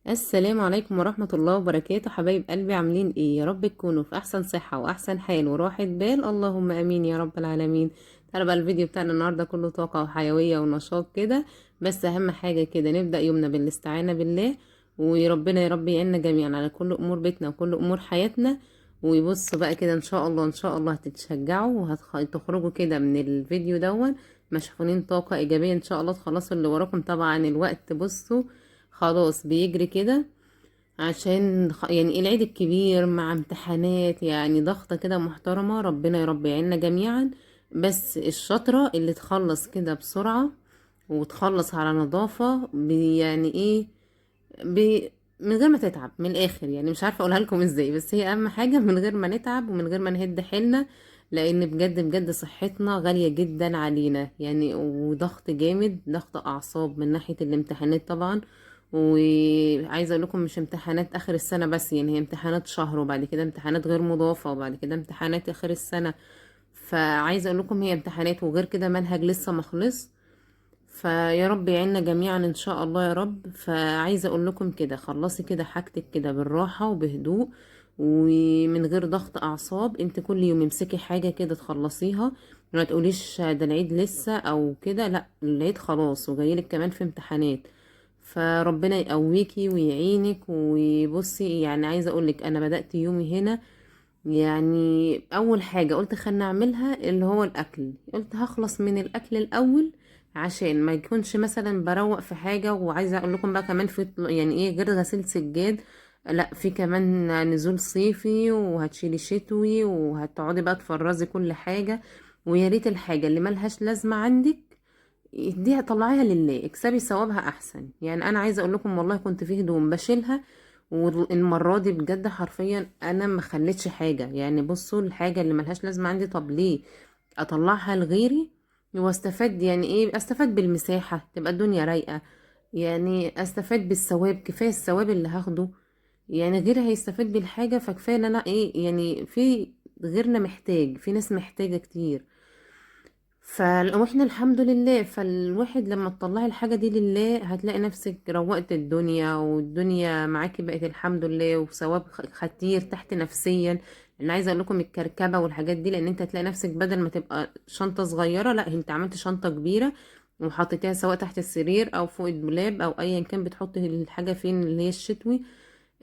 السلام عليكم ورحمة الله وبركاته، حبايب قلبي، عاملين ايه؟ يا رب تكونوا في احسن صحة واحسن حال وراحة بال، اللهم امين يا رب العالمين. تعالوا بقى الفيديو بتاعنا النهاردة كله طاقة وحيوية ونشاط كده. بس اهم حاجة كده نبدأ يومنا بالاستعانة بالله، وربنا يا رب يعيننا جميعا على كل امور بيتنا وكل امور حياتنا. ويبصوا بقى كده، ان شاء الله ان شاء الله هتتشجعوا وهتخرجوا كده من الفيديو دون مشحونين طاقة ايجابية ان شاء الله، تخلصوا اللي وراكم. طبعا الوقت بصوا خلاص بيجري كده، عشان يعني العيد الكبير مع امتحانات، يعني ضغطة كده محترمة. ربنا يا رب يعيننا جميعا. بس الشاطرة اللي تخلص كده بسرعة وتخلص على نظافة، يعني ايه، ب... من غير ما تتعب، من الاخر يعني مش عارفة اقولها لكم ازاي، بس هي اهم حاجة من غير ما نتعب ومن غير ما نهد حيلنا. لان بجد بجد صحتنا غالية جدا علينا يعني، وضغط جامد، ضغط اعصاب من ناحية الامتحانات طبعا. وعايزه اقول لكم مش امتحانات اخر السنه بس، يعني هي امتحانات شهر وبعد كده امتحانات غير مضافه وبعد كده امتحانات اخر السنه. فعايزه اقول لكم هي امتحانات وغير كده منهج لسه مخلص. فيا رب يعيننا جميعا ان شاء الله يا رب. فعايزه اقول لكم كده، خلصي كده حاجتك كده بالراحه وبهدوء ومن غير ضغط اعصاب. انت كل يوم امسكي حاجه كده تخلصيها، ما تقوليش ده العيد لسه او كده، لا العيد خلاص وجايلك كمان في امتحانات. فربنا يقويكي ويعينك. وبصي يعني عايزه اقولك انا بدأت يومي هنا، يعني اول حاجة قلت خلنا اعملها اللي هو الاكل. قلت هخلص من الاكل الاول عشان ما يكونش مثلا بروق في حاجة. وعايزة اقول لكم بقى كمان في يعني ايه غير غسيل سجاد، لا في كمان نزول صيفي وهتشيلي شتوي وهتقعدي بقى تفرزي كل حاجة. ويا ريت الحاجة اللي ملهاش لازمة عندك دي طلعيها لله، اكسبي ثوابها احسن. يعني انا عايزه اقول لكم والله كنت في هدوم بشيلها، والمره دي بجد حرفيا انا ما خليتش حاجه. يعني بصوا الحاجه اللي ملهاش لازمه عندي، طب ليه اطلعها لغيري واستفاد؟ يعني ايه استفاد بالمساحه، تبقى الدنيا رايقه، يعني استفاد بالثواب. كفايه الثواب اللي هاخده، يعني غيري هيستفاد بالحاجه، فكفايه ان انا ايه يعني. في غيرنا محتاج، في ناس محتاجه كتير. واحنا الحمد لله. فالواحد لما تطلعي الحاجة دي لله هتلاقي نفسك روقت الدنيا، والدنيا معاكي بقت الحمد لله، وثواب خطير تحت نفسيا. انا عايزه اقول لكم الكركبه والحاجات دي، لان انت هتلاقي نفسك بدل ما تبقى شنطه صغيره، لا انت عملت شنطه كبيره وحطيتيها سواء تحت السرير او فوق الدولاب او ايا كان بتحطي الحاجه فين اللي هي الشتوي.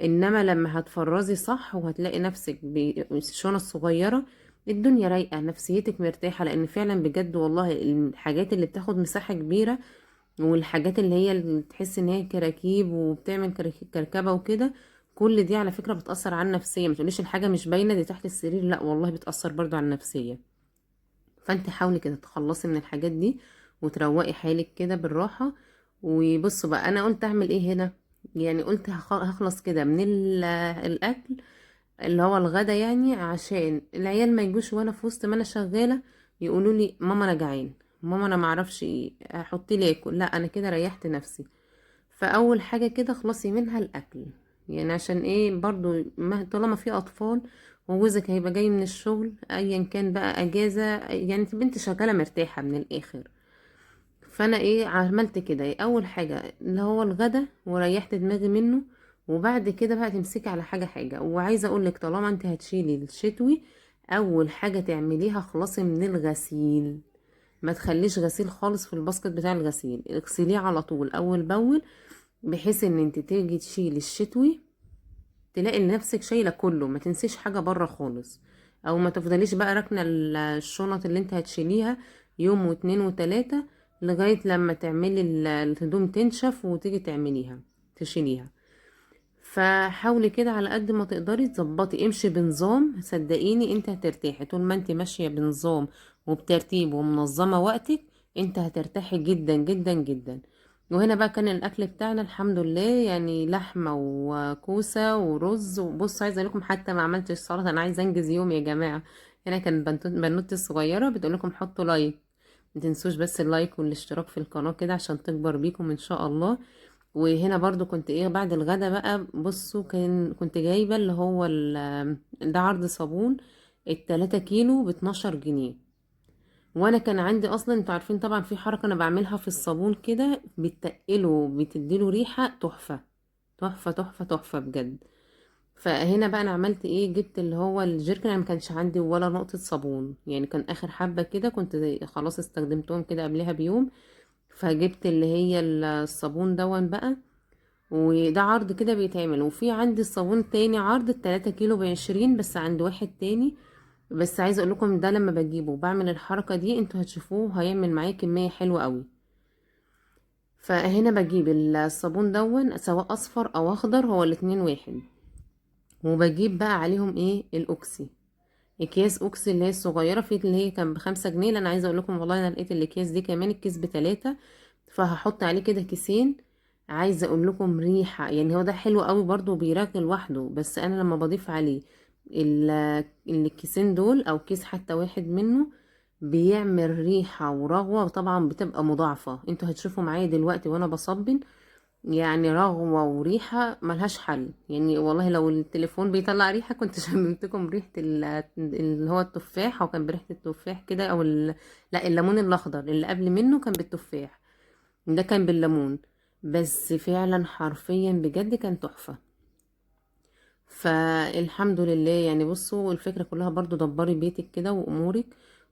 انما لما هتفرزي صح وهتلاقي نفسك بالشنط الصغيره، الدنيا رايقه، نفسيتك مرتاحه. لان فعلا بجد والله الحاجات اللي بتاخد مساحه كبيره، والحاجات اللي هي اللي تحس ان هي كراكيب وبتعمل كركبه وكده، كل دي على فكره بتاثر على النفسيه. ما تقوليش الحاجه مش باينه دي تحت السرير، لا والله بتاثر برضو على النفسيه. فانت حاولي كده تخلصي من الحاجات دي وتروقي حالك كده بالراحه. وبصوا بقى انا قلت اعمل ايه هنا. يعني قلت هخلص كده من الاكل اللي هو الغدا، يعني عشان العيال ما يجوش وانا في وسط ما انا شغاله يقولوا لي ماما انا جعان، ماما انا معرفش ايه، احط لي اكل. لا انا كده ريحت نفسي. فاول حاجه كده خلصي منها الاكل. يعني عشان ايه برضو، طالما في اطفال وجوزك هيبقى جاي من الشغل ايا كان بقى اجازه، يعني تبقى انت شغاله مرتاحه من الاخر. فانا ايه عملت كده، إيه اول حاجه اللي هو الغدا وريحت دماغي منه. وبعد كده بقى تمسكي على حاجه حاجه. وعايزه اقولك طالما انت هتشيلي الشتوي، اول حاجه تعمليها خلاصي من الغسيل. ما تخليش غسيل خالص في الباسكت بتاع الغسيل، اغسليه على طول اول باول، بحيث ان انت تيجي تشيلي الشتوي تلاقي نفسك شايله كله، ما تنسيش حاجه بره خالص. او ما تفضليش بقى راكنه الشنط اللي انت هتشيليها يوم واتنين وتلاتة لغايه لما تعملي الهدوم تنشف وتيجي تعمليها تشيليها. فحاولي كده على قد ما تقدري تظبطي، امشي بنظام. صدقيني انت هترتاحي طول ما انت ماشيه بنظام وبترتيب ومنظمه وقتك، انت هترتاحي جدا جدا جدا. وهنا بقى كان الاكل بتاعنا الحمد لله، يعني لحمه وكوسه ورز. وبص عايزه اقول لكم حتى ما عملتش سلطه، انا عايزه انجز يوم يا جماعه. هنا كان بنوتي الصغيره بتقول لكم حطوا لايك، ما تنسوش بس اللايك والاشتراك في القناه كده عشان تكبر بيكم ان شاء الله. وهنا برضو كنت ايه بعد الغدا بقى، بصوا كنت جايبة اللي هو ده عرض صابون، ال3 كيلو ب12 جنيه. وانا كان عندي اصلا، انتوا عارفين طبعا في حركة انا بعملها في الصابون كده، بتقله بتديله ريحة تحفة. تحفة تحفة تحفة بجد. فهنا بقى انا عملت ايه، جبت اللي هو الجيركن، انا ما كانش عندي ولا نقطة صابون، يعني كان اخر حبة كده كنت خلاص استخدمتهم كده قبلها بيوم. فجبت اللي هي الصابون دون بقى، وده عرض كده بيتعمل. وفي عندي الصابون تاني عرض 3 كيلو ب20، بس عند واحد تاني. بس عايزه اقول لكم ده لما بجيبه بعمل الحركه دي انتوا هتشوفوه هيعمل معايا كميه حلوه قوي. فهنا بجيب الصابون دون سواء اصفر او اخضر، هو الاتنين واحد. وبجيب بقى عليهم ايه، الاوكسي، اكياس اوكسي اللي هي الصغيره، في اللي هي كان ب5 جنيه. انا عايزه اقول لكم والله انا لقيت الاكياس دي كمان الكيس ب3. فهحط عليه كده كيسين. عايزه اقول لكم ريحه، يعني هو ده حلو قوي برضو بيراكل لوحده، بس انا لما بضيف عليه الكيسين دول او كيس حتى واحد منه، بيعمل ريحه ورغوه، وطبعا بتبقى مضاعفه. انتوا هتشوفوا معايا دلوقتي وانا بصبن، يعني رغوة وريحة ملهاش حل. يعني والله لو التليفون بيطلع ريحة كنت شممتكم ريحة اللي هو التفاح، هو كان بريحة التفاح كده، او لا، الليمون الاخضر اللي قبل منه كان بالتفاح، ده كان بالليمون. بس فعلا حرفيا بجد كان تحفة. فالحمد لله. يعني بصوا الفكرة كلها برضو دبري بيتك كده وامورك،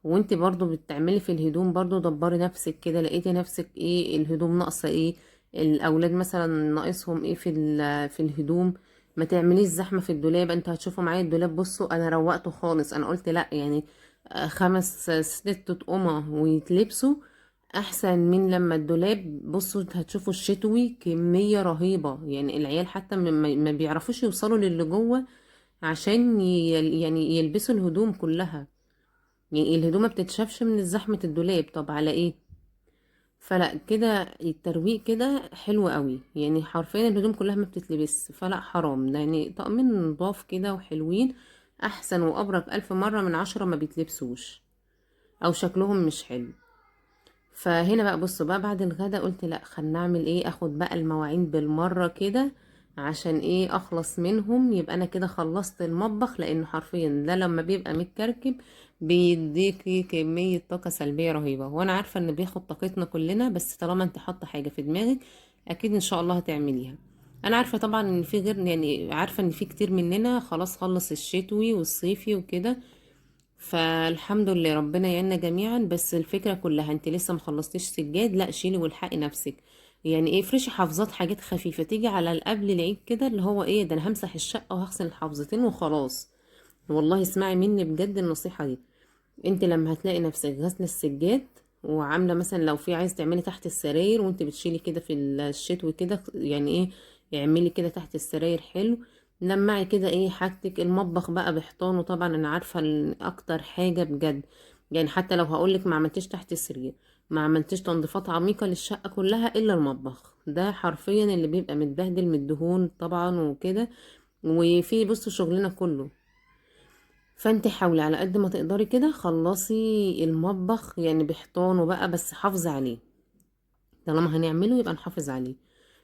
وانت برضو بتعملي في الهدوم برضو دبري نفسك كده. لقيتي نفسك ايه الهدوم ناقصة ايه، الاولاد مثلا ناقصهم ايه في الهدوم، ما تعمليش زحمة في الدولاب. انتوا هتشوفوا معايا الدولاب، بصوا انا روقته خالص. انا قلت لا يعني 5 6 قمة ويتلبسوا احسن من لما الدولاب. بصوا هتشوفوا الشتوي كمية رهيبة، يعني العيال حتى ما بيعرفوش يوصلوا للي جوه عشان يعني يلبسوا الهدوم كلها. يعني الهدوم ما بتتشافش من زحمة الدولاب، طب على ايه؟ فلا كده الترويق كده حلو قوي، يعني حرفيا الهدوم كلها ما بتتلبس، فلا حرام. يعني طقمين نضاف كده وحلوين احسن وابرك 1000 مرة من 10 ما بيتلبسوش او شكلهم مش حلو. فهنا بقى بصوا بقى بعد الغدا قلت لا خلينا نعمل ايه، اخد بقى المواعين بالمرة كده عشان ايه اخلص منهم، يبقى انا كده خلصت المطبخ. لانه حرفيا ده لما بيبقى متكركب بيديكي كمية طاقة سلبية رهيبة. وانا عارفة ان بياخد طاقتنا كلنا، بس طالما انت حاطة حاجة في دماغك اكيد ان شاء الله هتعمليها. انا عارفة طبعا ان في غير، يعني عارفة ان في كتير مننا خلاص خلص الشتوي والصيفي وكده. فالحمد لله ربنا يعيننا جميعا. بس الفكرة كلها انت لسه مخلصتيش سجاد، لا شيلي والحقي نفسك. يعني ايه، فرشي حافظات حاجات خفيفة تيجي على قبل العيد كده، اللي هو ايه ده، انا همسح الشقة وهغسل الحافظتين وخلاص. والله اسمعي مني بجد النصيحة دي. انت لما هتلاقي نفسك غاسلة السجاد وعاملة مثلا لو في عايز تعملي تحت السراير، وانت بتشيلي كده في الشتوي كده، يعني ايه، اعملي كده تحت السراير حلو. لمعي كده ايه حاجتك، المطبخ بقى بحيطانه طبعا انا عارفة اكتر حاجة بجد. يعني حتى لو هقولك ما عملتيش تحت السرير، ما عملتيش تنظيفات عميقة للشقة كلها الا المطبخ، ده حرفيا اللي بيبقى متبهدل من الدهون طبعا وكده. وفي بصوا شغلنا كله. فانت حاولي على قد ما تقدري كده خلصي المطبخ يعني بحيطانه بقى، بس حافظي عليه. طالما هنعمله يبقى نحافظ عليه.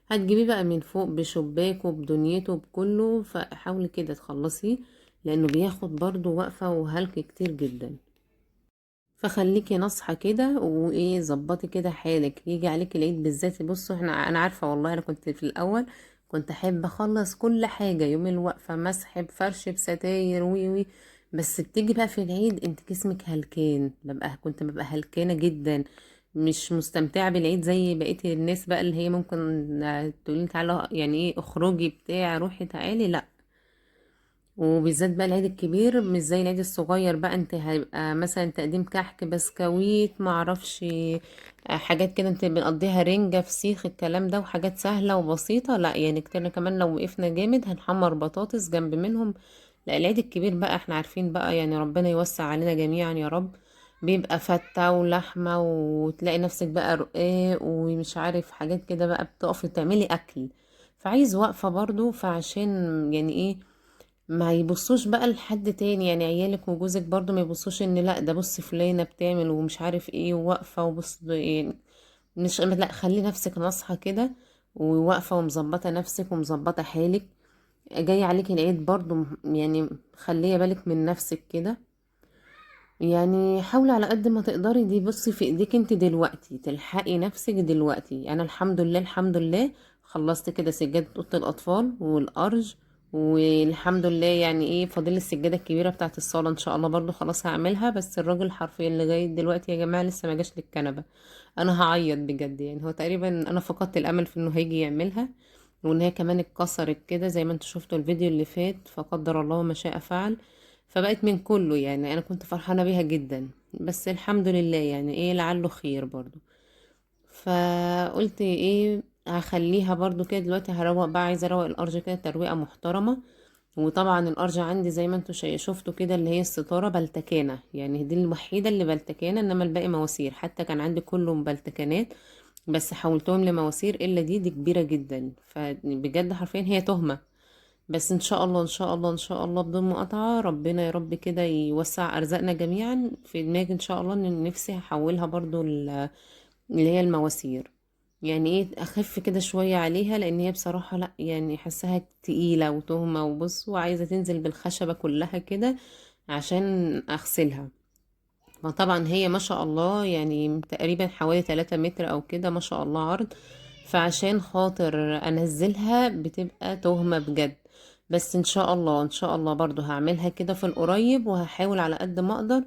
هتجيبيه بقى من فوق بشباكه بدنيته بكله، فحاولي كده تخلصيه، لانه بياخد برضو وقفة وهلك كتير جدا. فخليكي ناصحة كده وايه، ظبطي كده حالك يجي عليك العيد بالذات. بصوا انا عارفة والله انا كنت في الاول كنت احب اخلص كل حاجة يوم الوقفة، مسح بفرش بستاير وي وي. بس بتيجي بقى في العيد انت جسمك هلكان، كنت ببقى هلكانة جدا، مش مستمتعة بالعيد زي بقية الناس بقى اللي هي ممكن تقولي تعالى يعني ايه اخرجي بتاع روحي تعالي، لا. وبالذات بقى العيد الكبير مش زي العيد الصغير بقى، انت هيبقى مثلا تقديم كحك بسكويت معرفش حاجات كده انت بنقضيها رنجة فسيخ الكلام ده، وحاجات سهلة وبسيطة. لا يعني كتير كمان لو وقفنا جامد هنحمر بطاطس جنب منهم. لا العيد الكبير بقى احنا عارفين بقى، يعني ربنا يوسع علينا جميعا يا رب. بيبقى فتة ولحمة، وتلاقي نفسك بقى رقاق ومش عارف حاجات كده بقى، بتقفي تعملي أكل. فعايز وقفة برضو، فعشان يعني ايه ما يبصوش بقى لحد تاني، يعني عيالك وجوزك برضو ما يبصوش ان لا ده بص فلانة بتعمل ومش عارف ايه وواقفة وبص يعني مش، لا خلي نفسك ناصحة كده وواقفة ومظبطة نفسك ومظبطة حالك. جاي عليك العيد برضو، يعني خليه بالك من نفسك كده. يعني حاولي على قد ما تقدري، دي بصي في ايديك انت دلوقتي تلحقي نفسك دلوقتي. انا الحمد لله الحمد لله خلصت كده سجادة اوضة الاطفال والارج، والحمد لله يعني ايه فاضل السجادة الكبيرة بتاعت الصالة ان شاء الله برضو خلاص هعملها. بس الراجل حرفيا لغاية دلوقتي يا جماعة لسه ما جاش للكنبة. انا هعيط بجد يعني، هو تقريبا انا فقدت الامل في انه هيجي يعملها، وان هي كمان اتكسرت كده زي ما انتوا شفتوا الفيديو اللي فات، فقدر الله ما شاء فعل. فبقت من كله يعني، انا كنت فرحانة بيها جدا، بس الحمد لله يعني ايه لعله خير برضو. فقلت ايه هخليها برضو كده دلوقتي، هروق بقى، عايزة اروق الارض كده ترويقة محترمة. وطبعا الارض عندي زي ما انتوا شفتوا كده اللي هي الستارة بلتكانة، يعني دي الوحيدة اللي بلتكانة، انما الباقي مواسير. حتى كان عندي كله بلتكانات بس حولتهم لمواسير، الا دي كبيرة جدا، فبجد حرفيا هي تهمة. بس ان شاء الله ان شاء الله ان شاء الله بدون مقاطعة، ربنا يا رب كده يوسع ارزاقنا جميعا. في دماغي ان شاء الله ان نفسي هحولها برضو اللي هي المواسير، يعني ايه اخف كده شوية عليها، لان هي بصراحة لا يعني حاساها تقيلة وتهمة، وبص وعايزة تنزل بالخشبة كلها كده عشان اغسلها. فطبعا هي ما شاء الله يعني تقريبا حوالي 3 متر او كده ما شاء الله عرض، فعشان خاطر انزلها بتبقى تهمة بجد. بس ان شاء الله ان شاء الله برضو هعملها كده في القريب، وهحاول على قد ما اقدر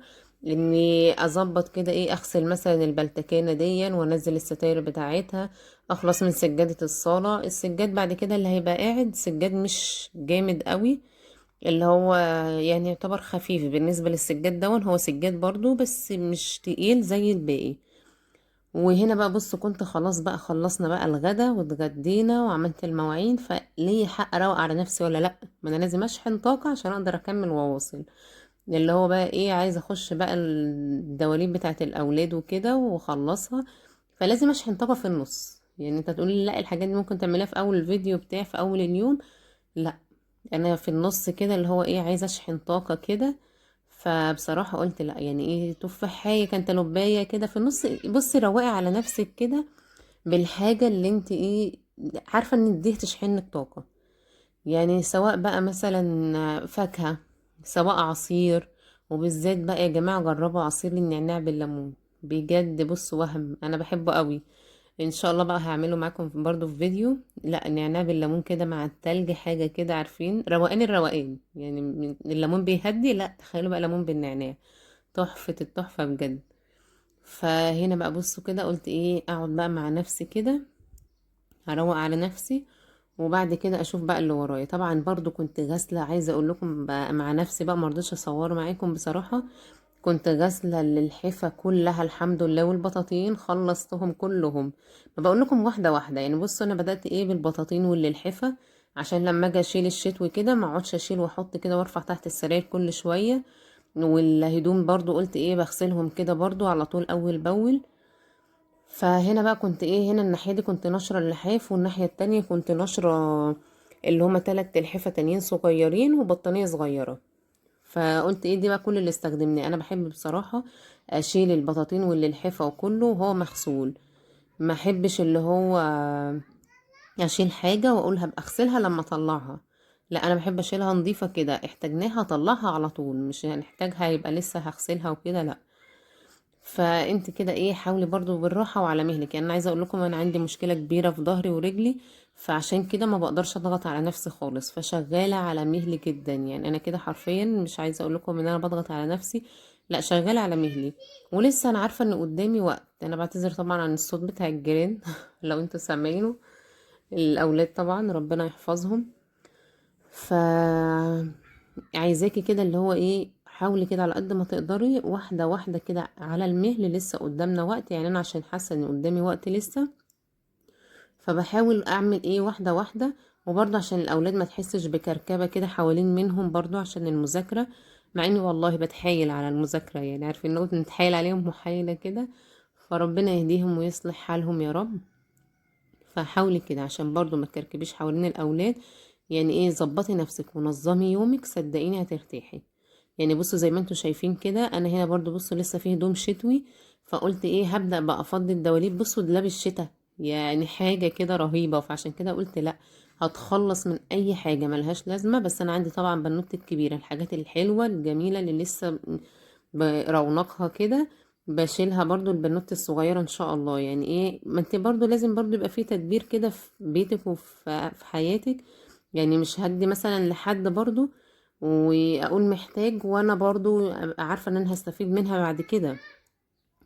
اني اظبط كده ايه، اغسل مثلا البلتكانة دي وانزل الستاير بتاعتها، اخلص من سجادة الصالة. السجاد بعد كده اللي هيبقى قاعد سجاد مش جامد قوي، اللي هو يعني يعتبر خفيف بالنسبة للسجاد دون، هو سجاد برضو بس مش تقيل زي الباقي. وهنا بقى بص كنت خلاص بقى خلصنا بقى الغدا واتغدينا وعملت المواعين، فليه حق اروق على نفسي ولا لا؟ ما انا لازم اشحن طاقة عشان اقدر اكمل واواصل. اللي هو بقى ايه عايزه اخش بقى الدواليب بتاعت الاولاد وكده واخلصها، فلازم اشحن طاقة في النص. يعني انت تقولي لا الحاجات دي ممكن تعملها في اول الفيديو بتاع في اول اليوم، لا انا في النص كده اللي هو ايه عايزه اشحن طاقه كده. فبصراحه قلت لا يعني ايه تفاحيه كانتالوبايه كده في النص، بصي روقي على نفسك كده بالحاجه اللي انت ايه عارفه ان دي تشحنك طاقه. يعني سواء بقى مثلا فاكهه، سواء عصير. وبالذات بقى يا جماعه جربوا عصير النعناع بالليمون، بجد بص وهم انا بحبه قوي. ان شاء الله بقى هعمله معاكم برضو في فيديو. لا النعناع بالليمون كده مع التلج حاجة كده عارفين روقان الروقان يعني، الليمون بيهدي، لا تخيلوا بقى ليمون بالنعناع، تحفة التحفة بجد. فهنا بقى بصوا كده قلت ايه اقعد بقى مع نفسي كده هروق على نفسي، وبعد كده اشوف بقى اللي ورايا. طبعا برضو كنت غاسله، عايزه اقول لكم بقى مع نفسي بقى مرضتش اصور معاكم بصراحه. كنت غاسله الحفه كلها الحمد لله، والبطاطين خلصتهم كلهم. ما بقول لكم واحده واحده يعني، بصوا انا بدات ايه بالبطاطين واللحفه، عشان لما اجي اشيل الشتوي كده ما اقعدش اشيل واحط كده وارفع تحت السراير كل شويه. والهدوم برضو قلت ايه بغسلهم كده برضو على طول اول باول. فهنا بقى كنت ايه، هنا الناحية دي كنت نشرة اللحاف، والناحية التانية كنت نشرة اللي هما 3 لحفة تانيين صغيرين وبطانية صغيرة. فقلت ايه دي بقى كل اللي استخدمناه. انا بحب بصراحة اشيل البطاطين واللحفة وكله وهو مغسول، ما احبش اللي هو اشيل حاجة واقول هبقى اغسلها لما اطلعها. لا انا بحب اشيلها نظيفة كده، احتاجناها اطلعها على طول، مش هنحتاجها يبقى لسه هغسلها وكده لا. فانت كده ايه حاولي برضو بالراحة وعلى مهلك. يعني انا عايزة اقول لكم انا عندي مشكلة كبيرة في ظهري ورجلي، فعشان كده ما بقدرش اضغط على نفسي خالص، فشغالة على مهلي جدا. يعني انا كده حرفيا مش عايزة اقول لكم ان انا بضغط على نفسي، لا شغالة على مهلي. ولسه انا عارفة ان قدامي وقت. انا بعتذر طبعا عن الصوت بتاع الجيران لو انتوا سامعينه، الاولاد طبعا ربنا يحفظهم. ف عايزاكي كده اللي هو ايه حاولي كده على قد ما تقدري واحدة واحدة كده على المهل، لسه قدامنا وقت. يعني انا عشان حاسة ان قدامي وقت لسه، فبحاول اعمل ايه واحدة واحدة. وبرضه عشان الاولاد ما تحسش بكركبة كده حوالين منهم، برضه عشان المذاكرة. مع اني والله بتحايل على المذاكرة، يعني عارفين ان نتحايل عليهم محايلة كده. فربنا يهديهم ويصلح حالهم يا رب. فحاولي كده عشان برضو ما تكركبيش حوالين الاولاد. يعني ايه ظبطي نفسك ونظمي يومك، صدقيني هترتاحي. يعني بصوا زي ما انتوا شايفين كده انا هنا برضو بصوا لسه فيه هدوم شتوي، فقلت ايه هبدأ بقى افضي الدواليب. بصوا دولاب الشتا يعني حاجة كده رهيبة، فعشان كده قلت لا هتخلص من اي حاجة ملهاش لازمة. بس انا عندي طبعا بنوتة الكبيرة الحاجات الحلوة الجميلة اللي لسه برونقها كده، بشيلها برضو البنوت الصغيرة ان شاء الله. يعني ايه، ما انت برضو لازم برضو يبقى فيه تدبير كده في بيتك وفي حياتك. يعني مش هدي مثلا لحد برضو واقول محتاج وانا برضو ابقى عارفة ان انا هستفيد منها بعد كده.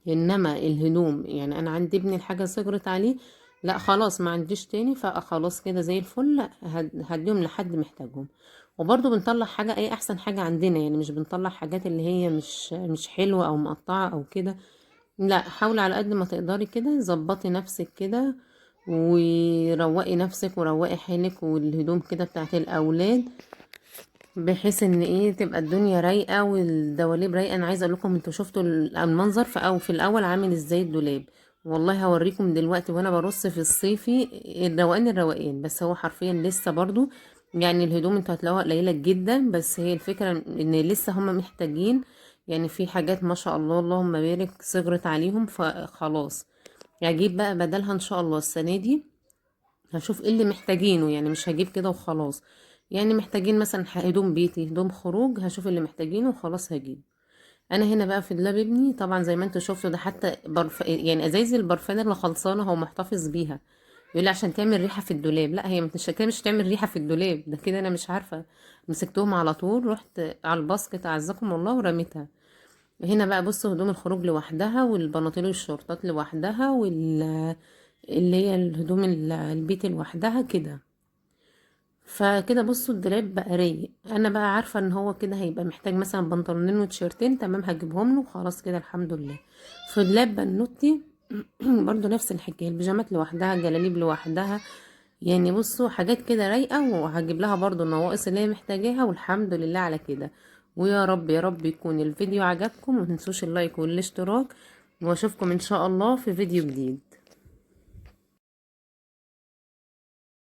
انما الهدوم، يعني انا عندي ابني الحاجة صغرت عليه، لا خلاص ما عنديش تاني، فخلاص كده زي الفل هديهم لحد محتاجهم. وبرضو بنطلع حاجة ايه احسن حاجة عندنا، يعني مش بنطلع حاجات اللي هي مش حلوة او مقطعة او كده. لا، حاولي على قد ما تقدري كده ظبطي نفسك كده، وروقي نفسك وروقي حالك والهدوم كده بتاعت الاولاد، بحيث ان ايه تبقى الدنيا رايقه والدواليب رايقه. انا عايزه اقول لكم، انتوا شفتوا المنظر في الاول عامل ازاي الدولاب. والله هوريكم دلوقتي وانا برص في الصيفي الروقان، بس هو حرفيا لسه برضو. يعني الهدوم انتوا هتلاقوها قليله جدا، بس هي الفكره ان لسه هم محتاجين. يعني في حاجات ما شاء الله اللهم بارك صغرت عليهم، فخلاص هجيب بقى بدلها ان شاء الله السنه دي. هشوف ايه اللي محتاجينه، يعني مش هجيب كده وخلاص. يعني محتاجين مثلا هدوم بيتي، هدوم خروج، هشوف اللي محتاجينه وخلاص هجيب. انا هنا بقى في دولاب ابني طبعا زي ما انتوا شفتوا، ده حتى يعني ازايز البرفان اللي خلصانه هو محتفظ بيها. يقول لي عشان تعمل ريحه في الدولاب. لا، هي مش كده، مش تعمل ريحه في الدولاب ده كده، انا مش عارفه. مسكتهم على طول، رحت على الباسكت اعزكم الله ورميتها. هنا بقى بصوا، هدوم الخروج لوحدها، والبناطيل والشورتات لوحدها، اللي هي الهدوم البيت لوحدها كده. فكده بصوا الدولاب بقى رايق. انا بقى عارفه ان هو كده هيبقى محتاج مثلا بنطلونين وتيشيرتين، تمام هجيبهم له وخلاص كده الحمد لله. في دولاب بنوتي برضو نفس الحكايه، البيجامات لوحدها، الجلاليب لوحدها. يعني بصوا حاجات كده رايقه، وهجيب لها برضو النواقص اللي هي محتاجاها، والحمد لله على كده. ويا رب يا رب يكون الفيديو عجبكم، ومتنسوش اللايك والاشتراك، واشوفكم ان شاء الله في فيديو جديد.